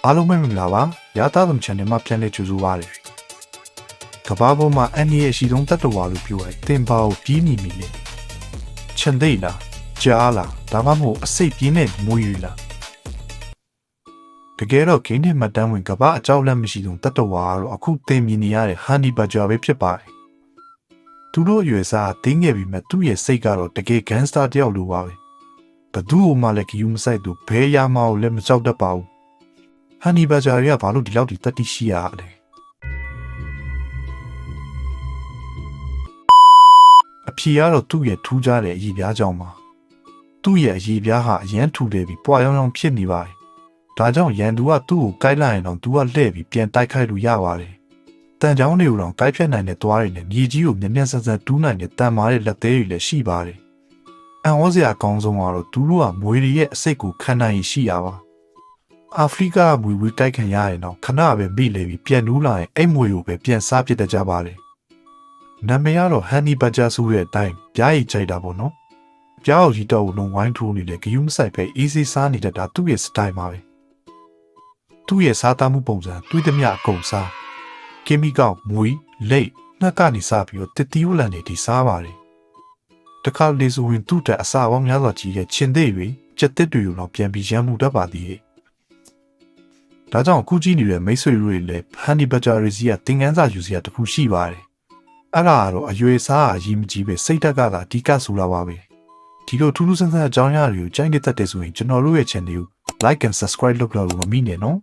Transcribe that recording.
အားလုံးပဲမင်္ဂလာပါရသားသမ channel မှာပြန်လည်ကြိုဆိုပါရစေကဘာပေါ်မှာအန်ဒီရဲ့အရှိဆုံးတတ်တော်ဝါလို့ပြောရဲတင်ပါကိုပြီးမိမိလေချန်သိလားကြားလားဒါမှမဟုတ်အစိတ်ပြင်းတဲ့မွေးရလားတကယ်တော့ဂိမ်းနဲ့မှတ်တမ်းဝင်ကဘာအကြောက်လက်မရှိဆုံးတတ်တော်ဝါကတော့အခုတင်မြင်နေရတဲ့ဟန်နီဘတ်ဂျာပဲဖြစ်ပါတယ်သူတို့အရွယ်စားတင်းငယ်ပြီးမှသူ့ရဲ့စိတ်ကတော့တကယ်ဂန်စတာတယောက်လိုပါပဲဘသူ့ဟိုမှလည်းဂယူမဆိုင်သူဘဲရမအောင်လည်းမကြောက်တတ်ပါဘူးဟန်နီဘတ်ဂျာတွေကဘာလို့ဒီလောက်ဒီတတ်တိရှိရလဲအဖြေကတော့သူ့ရဲ့ထူးခြားတဲ့အရေးပြားကြောင့်ပါသူ့ရဲ့အရေးပြားဟာအရန်ထူတယ်ပြီးပွားရောင်ရောင်ဖြစ်နေပါတယ်ဒါကြောင့်ရန်သူကသူ့ကိုကိုက်လိုက်ရင်တော့သူကလှည့်ပြီးပြန်တိုက်ခိုက်လို့ရပါတယ်တန်ချောင်းတွေကိုတော့ကိုက်ဖြတ်နိုင်တဲ့သွားတွေနဲ့မြေကြီးကိုမြက်မြက်ဆန်ဆန်တူးနိုင်တဲ့တန်မားတဲ့လက်သေးတွေလည်းရှိပါတယ်အန်ဝေါ်စရာအကောင်းဆုံးကတော့သူတို့ကမွေတွေရဲ့အစိတ်ကိုခံနိုင်ရရှိရပါအာဖရိကမွေဝေးတိုက်ခံရရင်တော့ခဏပဲမိလေပြီးပြန်နူးလာရင်အိမ်မွေကိုပဲပြန်စားပစ်တတ်ကြပါတယ်နာမည်ကတော့ဟန်နီဘတ်ဂျာဆိုတဲ့အတိုင်းပြားရည်ကြိုက်တာပေါ့နော်ပြားကိုကြီးတော့လုံးဝိုင်းထိုးနေလေဂယူးမဆိုင်ပဲအေးစေးစားနေတတ်တာသူ့ရဲ့စတိုင်ပါပဲသူ့ရဲ့စားသားမှုပုံစံတွေးသမျှအကုန်စားကင်မီကောက်မွေးလိတ်နှက်ကနေစားပြီးတော့တစ်တီးဝလန်တွေဒီစားပါတယ်တခါလေဆိုရင်သူ့တက်အစာပေါင်းများစွာကြီးရဲ့ချင်းသေးတွေကြက်တစ်တွေကိုတော့ပြန်ပြီးရမ်းမှုတတ်ပါသေးတယ်ဒါကြောင့်အခုကြည့်နေတဲ့မိတ်ဆွေတွေလည်းဟန်နီဘတ်ဂျာရီစီကသင်ခန်းစာယူစရာတခုရှိပါတယ်အဲ့ဒါကတော့အရွယ်စားအရေးမကြီးပဲစိတ်ဓာတ်ကအဓိကဆိုတာပါပဲဒီလိုထူးထူးဆန်းဆန်းအကြောင်းအရာတွေကိုကြိုက်နေတတ်တယ်ဆိုရင်ကျွန်တော်တို့ရဲ့ channel ကို like and subscribe လုပ်လို့မမိနဲ့နော်